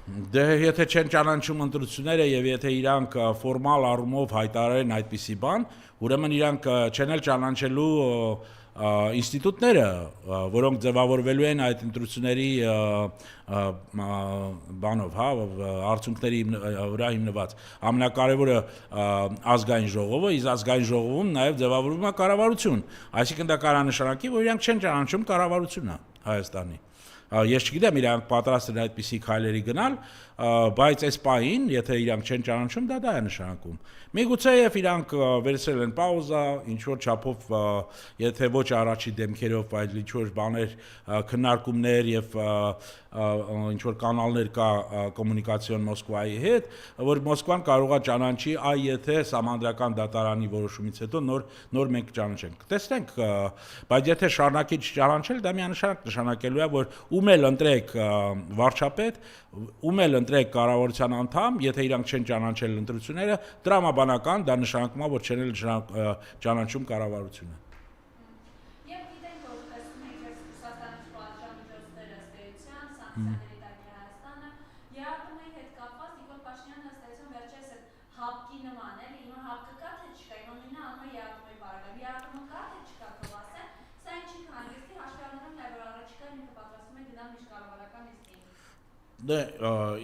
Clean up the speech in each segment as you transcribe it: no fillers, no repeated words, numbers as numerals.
Դե եթե չեն ճանաչում ընտրությունները եւ եթե իրանք ֆորմալ առումով հայտարարեն այդպիսի բան, ուրեմն իրանք չեն էլ ճանաչելու ինստիտուտները, որոնք ձևավորվելու են այդ ընտրությունների բանով, հա, արդյունքների վրա հիմնված։ Ամենակարևորը ազգային ժողովը, իսկ ազգային ժողովում նաև ձևավորվում է կառավարություն։ Այսինքն դա կարող նշանակի, որ իրանք չեն ճանաչում կառավարությունը Հայաստանի։ Ես չգիտեմ իրանք պատրաստ են այդպիսի քայլերի գնալ, բայց այս պահին, եթե իրանք չեն ճանաչում, դա է նշանակում։ Միգուցե եւ իրանք վերցրել են պաուզա, ինչ որ չափով, եթե ոչ առաջի դեմքերով, այլ ինչ որ բաներ, քննարկումներ եւ ինչ որ կանալներ կա կոմունիկացիոն Մոսկվայի հետ, որ Մոսկվան կարող է ճանաչի, այ եթե համանդրական դատարանի որոշումից հետո նոր մենք ճանաչենք։ Տեսնենք, բայց եթե շարունակի չճանաչել, դա միանշանակ նշանակելու է, որ ում էլ ընտրեք վարչապետ, ում էլ ընտրեք կառավարության անդամ, եթե իրանք չեն ճանաչել ընտրությունները, տրամաբանական դա նշանակում է, որ չեն էլ ճանաչում կառավարությունը։ Դե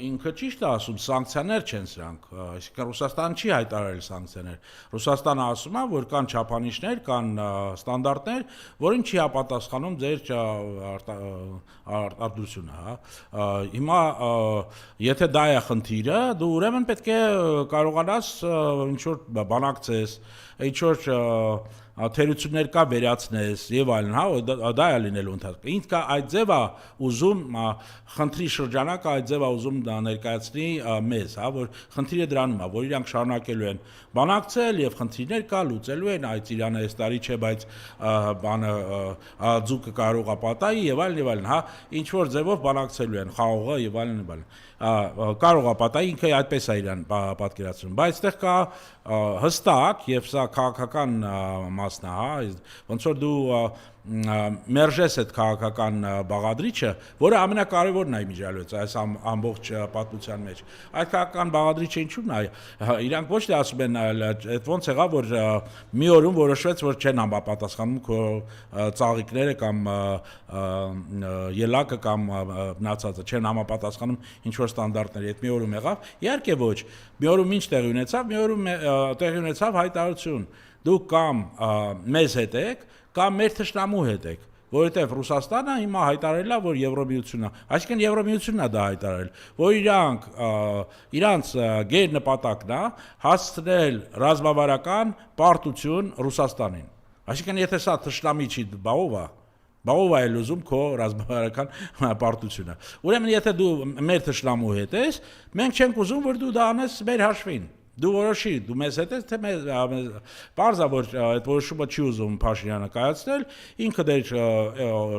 ինքը ճիշտ է ասում, սանկցիաներ չեն սրանք, այսինքն Ռուսաստանը չի հայտարարել սանկցիաներ։ Ռուսաստանը ասում է, որ կան չափանիշներ, կան ստանդարտներ, որին չի համապատասխանում ձեր արտադրությունը, հա։ Հիմա եթե դա է խնդիրը, դու ուրեմն պետք է կարողանաս ինչ որ բանակցես, ինչ որ թերություններ կա վերացնես եւ այլն, հա, դա է լինելու ընթացքում։ Ինձ կա այդ ձևը ուզում խնդրի շրջանակը այդ ձևը ուզում ներկայացնի մեզ, հա, որ խնդիրը դրանում է, որ իրանք շարունակելու են բանակցել եւ խնդիրներ կա, լուծելու են, այդ Իրանը այս տարի չէ, բայց բանը ձուկը կարող է պատահի եւ այլն, հա, ինչ որ ձևով բանակցելու են խաղողը եւ այլն։ Կարող է պատահի, ինքը այդպես է իրան պատկերացնում, բայց այդտեղ կա հստակ եւ սա քաղաքական մասն է, հա, ոնց որ դու մերժես այդ քաղաքական բաղադրիչը, որը ամենակարևորն է իմիջիալոց այս ամբողջ պատմության մեջ։ Այդ քաղաքական բաղադրիչը ինչու՞մն է, իրանք ոչ թե ասում են, այդ ոնց եղավ, որ մի օրում որոշվեց, որ չեն համապատասխանում քո ծաղիկները կամ ելակը կամ մնացածը չեն համապատասխանում ինչ որ ստանդարտների, այդ մի օրում եղավ, իհարկե ոչ, մի օրում ինչ տեղի ունեցավ, մի օրում տեղի ունեցավ հայտարարություն, դուք կամ մեզ հետ եք, կամ մեր թշնամու հետ եք, որովհետև Ռուսաստանը հիմա հայտարարել է, որ Եվրոմիությունն է, այսինքն Եվրոմիությունն է դա հայտարարել, որ իրանց գեր նպատակն է հասցնել ռազմավարական պարտություն Ռուսաստանին, այսինքն եթե սա թշնամի չի, բաղով է ուզում քո ռազմավարական պարտությունը, ուրեմն եթե դու մեր թշնամու հետ ես, մենք չենք ուզում, որ դու դա անես մեր հաշվին, դու որոշի, դու մեզ հետ ես, թե պարզ է, որ այդ որոշումը չի ուզում Փաշինյանը կայացնել, ինքը դեր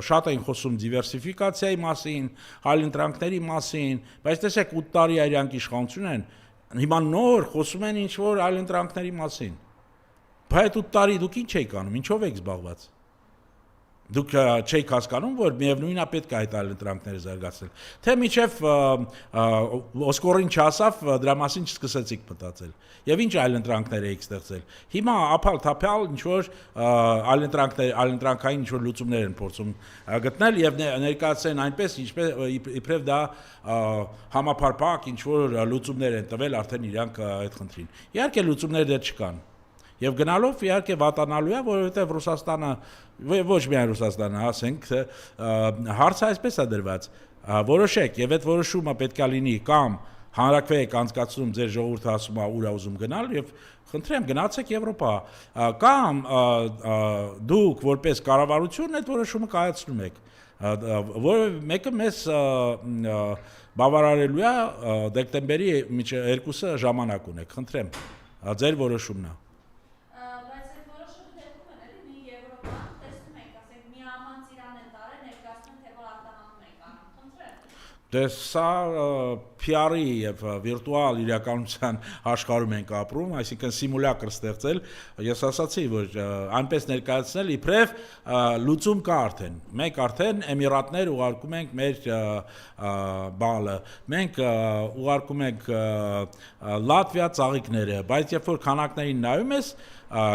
շատ էին խոսում դիվերսիֆիկացիայի մասին, այլընտրանքների մասին, բայց տեսեք 8 տարի իրանք իշխանություն են, հիմա նոր խոսում են ինչ-որ այլընտրանքների մասին, բայց 8 տարի դուք ինչ եք անում, ինչով եք զբաղված, դուք չեք հասկանում, որ միևնույնն է պետք է այդ այլընտրանքները զարգացնել, թե մինչև Օսկորին չասավ, դրա մասին չսկսեցիք մտածել, եւ ինչ այլընտրանքներ եք ստեղծել, հիմա ափալ-թափյալ ինչ-որ այլընտրանքային ինչ-որ լուծումներ են փորձում գտնել եւ ներկայացնել այնպես, ինչպես իբրև դա համապարփակ ինչ-որ լուծումներ են տվել արդեն իրանք այդ խնդրին, իհարկե լուծումներ դեռ չկան Եվ գնալով իհարկե վատանալու է, որովհետև Ռուսաստանը, ոչ միայն Ռուսաստանը, ասենք, հարցը այսպես է դրված, որոշեք, եւ այդ որոշումը պետք է լինի կամ հանրաքվեեք անցկացնում ձեր ժողովուրդը ասում է ուր է ուզում գնալ եւ խնդրեմ գնացեք Եվրոպա, կամ դուք որպես կառավարություն այդ որոշումը կայացնում եք, որը մեկը մեզ բավարարելու է դեկտեմբերի 2-ը ժամանակ ունեք, խնդրեմ, ձեր որոշումն է Դե սա PR-ի եւ վիրտուալ իրականության աշխարհում ենք ապրում, այսինքն սիմուլյակր ստեղծել, ես ասացի, որ այնպես ներկայացնել իբրև լուծում կա արդեն։ Մենք արդեն Էմիրատներ ուղարկում ենք մեր բալը, մենք ուղարկում ենք Լատվիա ծաղիկները, բայց երբ որ քանակներին նայում ես,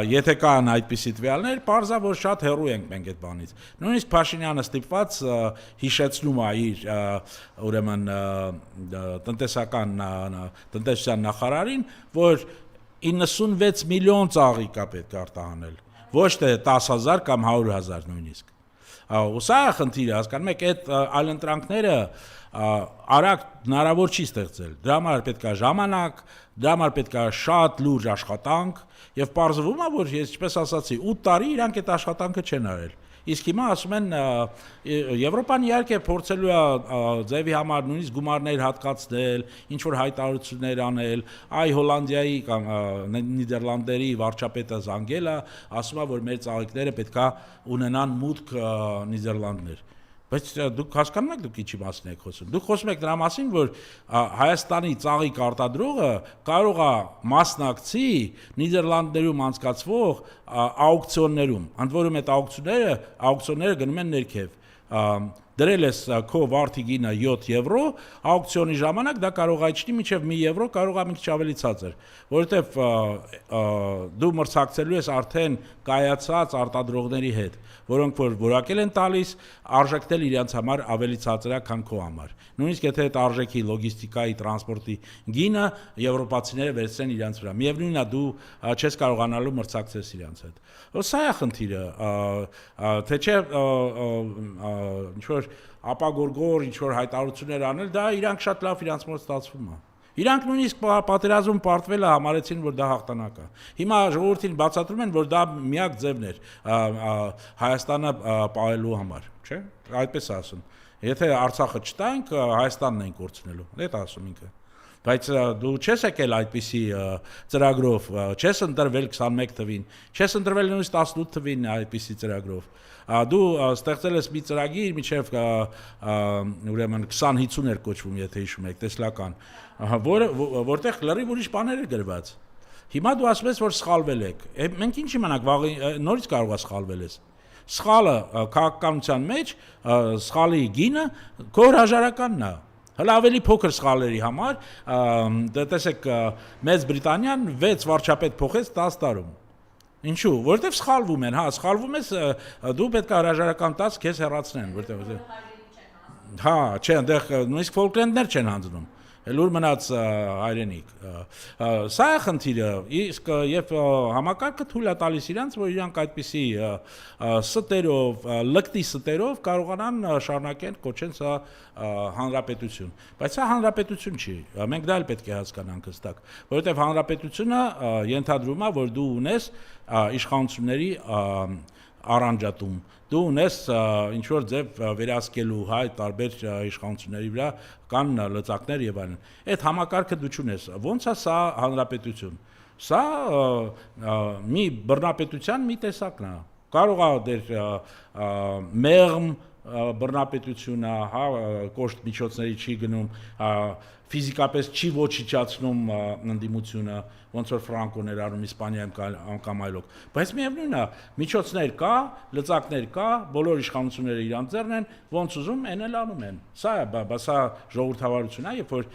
եթե կան այդպիսի տվյալներ, պարզա որ շատ հեռու ենք մենք այդ բանից։ Նույնիսկ Փաշինյանը ստիպված հիշեցնում է իր ուրեմն տնտեսության նախարարին, որ 96 միլիոն ծաղիկ է պետք արտահանել, ոչ թե 10,000 կամ 100,000 նույնիսկ։ Ու սա է խնդիրը, հասկանում եք, այդ այլընտրանքները արագ հնարավոր չի ստեղծել։ Դրա համար պետք է ժամանակ, դրա համար պետք է շատ լուրջ աշխատանք, եւ պարզվում է, որ ես ինչպես ասացի, 8 տարի իրանք այդ աշխատանքը չեն արել։ Իսկ հիմա ասում են Եվրոպան իհարկե փորձելու է ձևի համար նույնիսկ գումարներ հատկացնել, ինչ որ հայտարարություններ անել, այ Հոլանդիայի կամ Նիդերլանդերի վարչապետը զանգել է, ասում է, որ մեր ծաղիկները պետքա ունենան մուտք Նիդերլանդներ։ Բայց դուք հասկանում եք, դուք ինչի մասին եք խոսում։ Դուք խոսում եք դրա մասին, որ Հայաստանի ծաղիկ արտադրողը կարող է մասնակցի Նիդերլանդներում անցկացվող աուկցիոններում, ընդ որում այդ աուկցիոնները գնում են ներքև։ Դրել ես քո վարդի գինը 7 եվրո, աուկցիոնի ժամանակ դա կարող է իջնի մինչև 1 եվրո, կարող է մի քիչ ավելի ցածր, որովհետև դու մրցակցելու ես արդեն կայացած արտադրողների հետ, որոնք որ որակել են տալիս, արժեքնել իրենց համար ավելի ցածր է, քան քո համար։ Նույնիսկ եթե այդ արժեքի լոգիստիկայի, տրանսպորտի գինը եվրոպացիները վերցնեն իրենց վրա, միևնույնն է դու չես կարողանալու մրցակցես իրենց հետ։ Սա է խնդիրը, թե չէ ինչ որ ապագորգոր ինչ որ հայտարարություններ անել, դա իրանք շատ լավ իրանց մոտ ստացվում է։ Իրանք նույնիսկ պատերազմում պարտվելը համարեցին, որ դա հաղթանակ է։ Հիմա ժողովրդին բացատրում են, որ դա միակ ձևն էր Հայաստանը պահելու համար, չէ՞։ Այդպես ասում։ Եթե Արցախը չտանք, Հայաստանն ենք կորցնելու։ Դա ասում ինքը։ Բայց դու չես եկել այդպիսի ծրագրով, չես ընտրվել 21 թվին, չես ընտրվել նույնիսկ 18 թվին այդպիսի ծրագրով։ Դու ստեղծել ես մի ծրագիր, մինչև ուրեմն 2050 էր կոչվում, եթե հիշում եք, տեսլական, որտեղ լրիվ ուրիշ բաներ էր գրված։ Հիմա դու ասում ես, որ սխալվել եք։ Մենք ինչ իմանանք, նորից կարող է սխալվել ես։ Սխալը քաղաքականության մեջ, սխալի գինը քո հրաժարականն է։ Հələ ավելի փոքր սխալների համար, տեսեք, Մեծ Բրիտանիան 6 վարչապետ փոխեց 10 տարում։ Ինչու՞, որովհետև սխալվում են, հա, սխալվում ես, դու պետք է հրաժարական տաս, քեզ հեռացնեն, որովհետև հա, չէ, այնտեղ նույնիսկ Ֆոլկլենդներ չեն հանձնում։ Լուր մնաց հայրենիք։ Սա է խնդիրը, իսկ եւ համակարգը թույլ է տալիս իրանց, որ իրանք այդպիսի ստերով, լկտի ստերով կարողանան շարունակեն կոչեն սա հանրապետություն։ Բայց սա հանրապետություն չի։ Մենք դա էլ պետք է հասկանանք հստակ, որովհետեւ հանրապետությունը ենթադրում է, որ դու ունես իշխանությունների առանջատում, դու ունես ինչ որ ձև վերահսկելու հայ տարբեր իշխանությունների վրա կան լծակներ եւ այլն։ Այդ համակարգը դու չունես։ Ոնց է սա հանրապետություն։ Սա մի բռնապետության մի տեսակն է։ Կարող է դեր մեղմ բռնապետությունը, հա, կոշտ միջոցների չի գնում, ֆիզիկապես չի ոչնչացնում ընդդիմությունը, ոնց որ Ֆրանկոն էր անում Իսպանիայում կամ այլոք, բայց միևնույնն է, միջոցներ կա, լծակներ կա, բոլոր իշխանությունները իրանց ձեռն են, ոնց ուզում են էլ անում են։ Սա է, սա ժողովրդավարություն է, երբ որ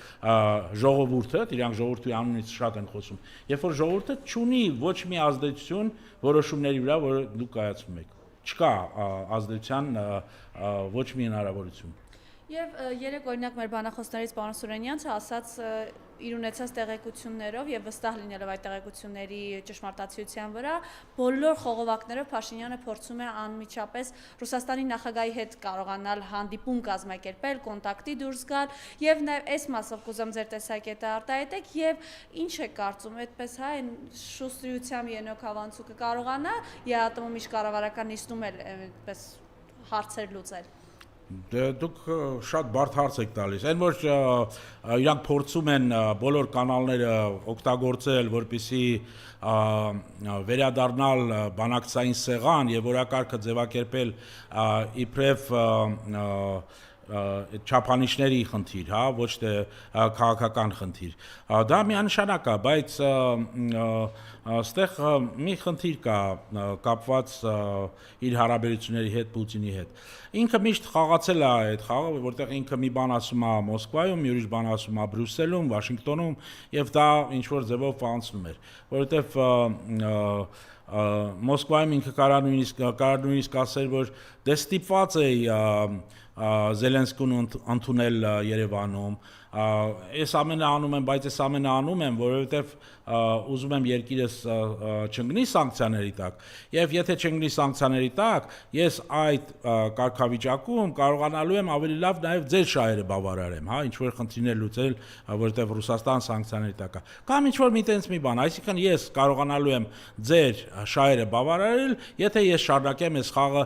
ժողովուրդը, իրանք ժողովրդի անունից շատ են խոսում, երբ որ ժողովուրդը չունի ոչ մի ազդեցություն որոշումների վրա, որը դուք կայացնում եք։ Չկա ազդեցության ոչ մի հնարավորություն։ Եվ երեք օրինակ մեր բանախոսներից պարոն Սուրենյանցը ասաց իր ունեցած տեղեկություններով եւ վստահ լինելով այդ տեղեկությունների ճշմարտացիության վրա, բոլոր խողովակներով Փաշինյանը փորձում է անմիջապես Ռուսաստանի նախագահի հետ կարողանալ հանդիպում կազմակերպել, կոնտակտի դուրս գալ եւ նաեւ այս մասով կուզեմ ձեր տեսակետը արտահայտեք եւ ինչ է կարծում այդպես հա այն շուստրիությամբ Ենոք Հավանցուկը կարողանա ԵԱՏՄ միջկառավարական նիստում էլ այդպես հարցեր լուծել։ Դուք շատ բարդ հարց եք տալիս։ Այն որ իրանք փորձում են բոլոր կանալները օգտագործել, որպեսզի վերադառնալ բանակցային սեղան եւ որակարգը ձևակերպել իբրև չափանիշների խնդիր, հա, ոչ թե քաղաքական խնդիր։ Դա միանշանակ է, բայց այստեղ մի խնդիր կա կապված իր հարաբերությունների հետ Պուտինի հետ։ Ինքը միշտ խաղացել է այդ խաղը, որտեղ ինքը մի բան ասում է Մոսկվայում, ուրիշ բան ասում է Բրյուսելում, Վաշինգտոնում, եւ դա ինչ որ ձևով փոխանցում էր, որովհետեւ Մոսկվայում ինքը կարող նույնիսկ ասել, որ դե ստիպված է Զելենսկուն ընդունել Երևանում, ես ամենը անում եմ, բայց ես ամենը անում եմ, որովհետև ուզում եմ երկիրս չընկնի սանկցիաների տակ, եւ եթե չընկնի սանկցիաների տակ, ես այդ կարգավիճակում կարողանալու եմ ավելի լավ նաեւ ձեր շահերը բավարարեմ, հա, ինչ որ խնդիրներ լուծել, որովհետև Ռուսաստան սանկցիաների տակ է։ Կամ ինչ որ մի տենց մի բան, այսինքն ես կարողանալու եմ ձեր շահերը բավարարել, եթե ես շարունակեմ այս խաղը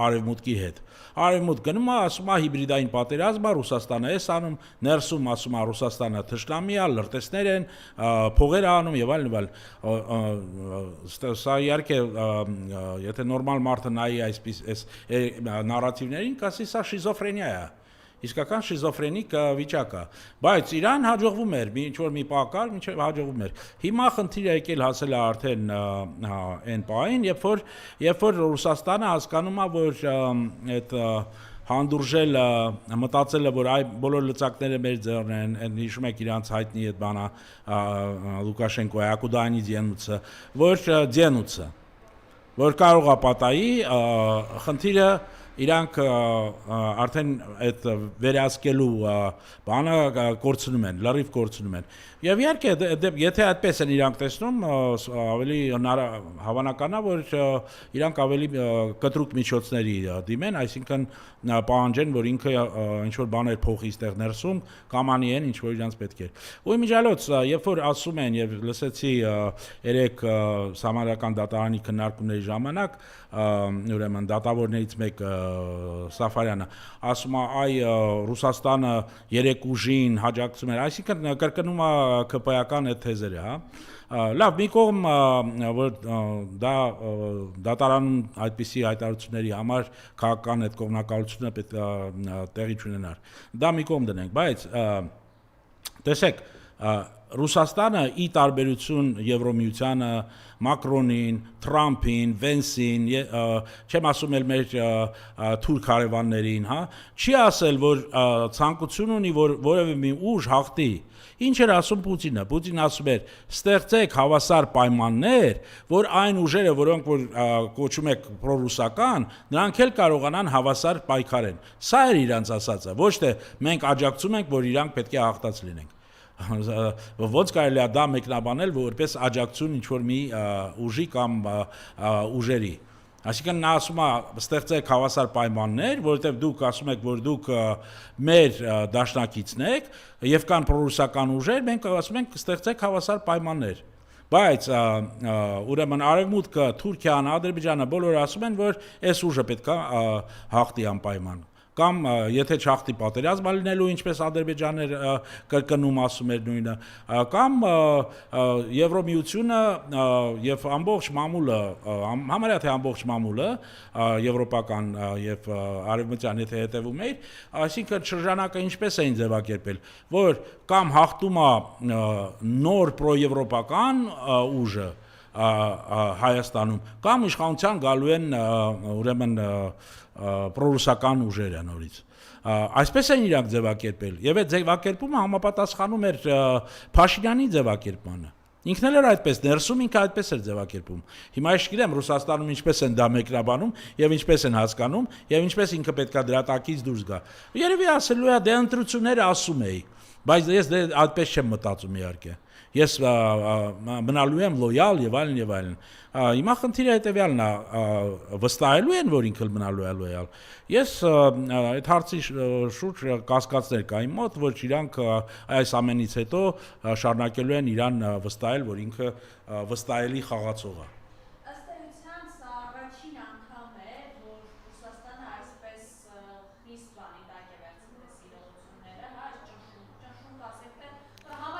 արևմուտքի հետ։ Արևմուտք գնում է, ասում է հիբրիդային պատերազմ է, Ռուսաստանը էս անում, ներսում ասում է Ռուսաստանը թշնամի է, լրտեսներ են, փողեր անում եւ այլն։ Սա իհարկե եթե նորմալ մարդը նայի այսպես այս նարատիվներին, կասի սա շիզոֆրենիա է։ Իսկական շիզոֆրենիկ վիճակ է, բայց իրան հաջողվում էր, ինչ որ մի պակար, մինչև հաջողվում էր։ Հիմա խնդիրը եկել հասել է արդեն այն պահին, երբ որ Ռուսաստանը հասկանում է, որ այդ հանդուրժելը, մտածելը, որ այ բոլոր լծակները մեր ձեռն են, հիշում եք իրանց հայտնի այդ բանա Լուկաշենկոյի «Ակուդանի ձենուցը», որ կարող է պատահի, խնդիրը իրանք արդեն այդ վերահսկելու բանը կորցնում են, լրիվ կորցնում են։ Եվ իհարկե, եթե այդպես են իրանք տեսնում, ավելի հավանական է, որ իրանք ավելի կտրուկ միջոցների դիմեն, այսինքն պահանջեն, որ ինքը ինչ-որ բաներ փոխի ստեղ ներսում, կամ անի են, ինչ-որ իրանց պետք է։ Ու իմիջիալոց, երբ որ ասում են, եւ լսեցի երեք Սահմանադրական դատարանի քննարկումների ժամանակ, ուրեմն դատավորներից մեկը Սաֆարյանը ասում է, այ Ռուսաստանը երեք ուժին հաջակցում էր, այսինքն կրկնում է ԿՊ-ական այդ թեզերը, հա։ Լավ, մի կողմ որ դա դատարանում այդպիսի հայտարարությունների համար քաղաքական այդ կողմնակալությունը պետք է տեղի չունենար։ Դա մի կողմ դնենք, բայց տեսեք, Ռուսաստանը ի տարբերություն Եվրոմիությանը, Մակրոնին, Թրամփին, Վենսին, չեմ ասում էլ մեր թուրք հարևաններին, հա, չի ասել, որ ցանկություն ունի, որ որևէ մի ուժ հաղթի։ Ինչ էր ասում Պուտինը։ Պուտինն ասում էր. «Ստեղծեք հավասար պայմաններ, որ այն ուժերը, որոնք որ կոչում եք պրոռուսական, նրանք էլ կարողանան հավասար պայքարեն»։ Սա էր իրանց ասածը, ոչ թե մենք աջակցում ենք, որ իրանք պետք է հաղթած լինենք։ Ոնց կարելի է դա մեկնաբանել որպես աջակցություն ինչ-որ մի ուժի կամ ուժերի։ Այսինքն նա ասում է ստեղծեք հավասար պայմաններ, որովհետև դուք ասում եք, որ դուք մեր դաշնակիցն եք եւ կան պրոռուսական ուժեր, մենք ասում ենք ստեղծեք հավասար պայմաններ։ Բայց ուրեմն Արևմուտքը, Թուրքիան, Ադրբեջանը բոլորը ասում են, որ այս ուժը պետք է հաղթի անպայման։ Կամ եթե չհաղթի պատերազմ լինելու, ինչպես Ադրբեջաներ կրկնում ասում էր նույնը, կամ Եվրոմիությունը եւ ամբողջ մամուլը, համարյա թե ամբողջ մամուլը եվրոպական եւ արևմտյան եթե հետեւում էր, այսինքն շրջանակը ինչպես էին ձևակերպել, որ կամ հաղթում է նոր պրոեվրոպական ուժը Հայաստանում, կամ իշխանության գալու են ուրեմն պրոռուսական ուժերը նորից։ Այսպես են իրանք ձևակերպել, եւ այդ ձևակերպումը համապատասխանում էր Փաշինյանի ձևակերպմանը։ Ինքն էլ էր այդպես, ներսում ինքը այդպես էր ձևակերպում։ Հիմա ես չգիտեմ Ռուսաստանում ինչպես են դա մեկնաբանում եւ ինչպես են հասկանում եւ ինչպես ինքը պետքա դրա տակից դուրս գա։ Երևի ասելու է դե ընտրությունները ասում էի, բայց ես դե այդպես չեմ մտածում իհարկե։ Ես մնալու եմ լոյալ եւ այլն եւ այլն։ Հիմա խնդիրը հետեւյալն է, վստահելու են, որ ինքը մնալու է լոյալ։ Ես այդ հարցի շուրջ կասկածներ կային մոտ, որ իրանք այս ամենից հետո շարունակելու են իրան վստահել, որ ինքը վստահելի խաղացող է։ Ըստ էության սա առաջին անգամ է, որ Ռուսաստանը այսպես խիստ բանի տակ է վերցնել այս իրողությունները, հա, ճնշում կասեք թե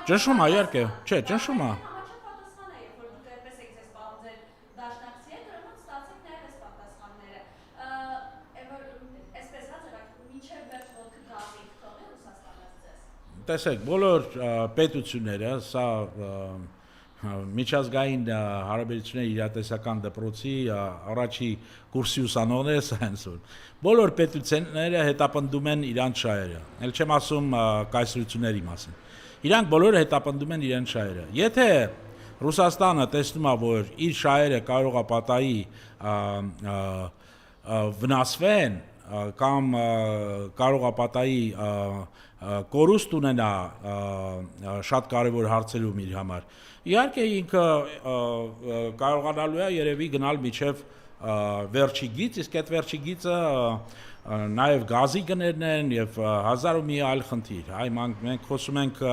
Ճնշում է, իհարկե, չէ, ճնշում է։ Համաչափ պատասխան է, երբ որ դուք այդպես եք ձեզ պահում ձեր դաշնակցի հետ, ուրեմն ստացեք նաև այս պատասխանները։ Այսպես հա, մինչև վերջ տեսեք, բոլոր պետությունները, սա միջազգային հարաբերությունների իրատեսական դպրոցի առաջի կուրսի ուսանողները սա են ասում։ Բոլոր պետությունները հետապնդում են իրանց շահերը։ Էլ չեմ ասում կայսրությունների մասին։ Իրանք բոլորը հետապնդում են իրենց շահերը։ Եթե Ռուսաստանը տեսնում է, որ իր շահերը կարող է պատահի վնասվեն կամ կարող է պատահի կորուստ ունենա շատ կարևոր հարցերում իր համար։ Իհարկե ինքը կարողանալու է երևի գնալ միջև վերջի գիծ, իսկ այդ վերջի գիծը նաև գազի գներն են եւ հազար ու մի այլ խնդիր։ Այ մենք խոսում ենք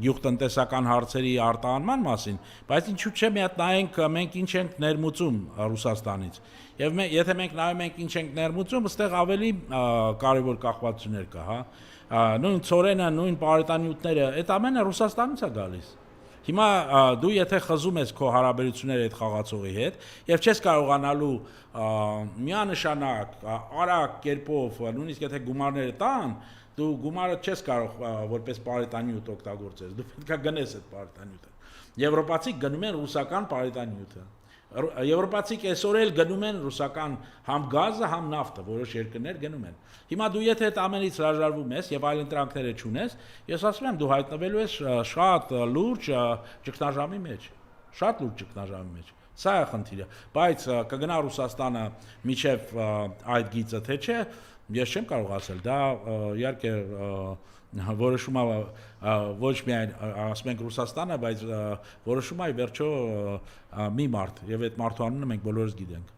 գյուղտնտեսական հարցերի արտահանման մասին, բայց ինչու՞ չէ մի հատ նայենք մենք ինչ ենք ներմուծում Ռուսաստանից։ Եվ եթե մենք նայում ենք ինչ ենք ներմուծում, այստեղ ավելի կարևոր կախվածություններ կա, հա։ Նույն ծորենը, նույն պարետանյութերը, այդ ամենը Ռուսաստանից է գալիս։ Հիմա դու եթե խզում ես քո հարաբերությունները այդ խաղացողի հետ եւ չես կարողանալու միանշանակ արագ կերպով, նույնիսկ եթե գումարները տան, դու գումարը չես կարող որպես պարետանյութ օգտագործես, դու պետք է գնես այդ պարետանյութը։ Եվրոպացիք գնում են ռուսական պարետանյութը։ Եվրոպացիք այսօր էլ գնում են ռուսական համ գազը, համ նավթը, որոշ երկրներ գնում են։ Հիմա դու եթե այդ ամենից հրաժարվում ես եւ այլ ընտրանքները չունես, ես ասում եմ դու հայտնվելու ես շատ լուրջ ճգնաժամի մեջ, շատ լուրջ ճգնաժամի մեջ։ Սա է խնդիրը, բայց կգնա Ռուսաստանը միջև այդ գիծը թե չէ, ես չեմ կարող ասել, դա իհարկե որոշում է ոչ միայն ասում ենք Ռուսաստանը, բայց որոշում է վերջո մի մարդ եւ այդ մարդու անունը մենք բոլորս գիտենք։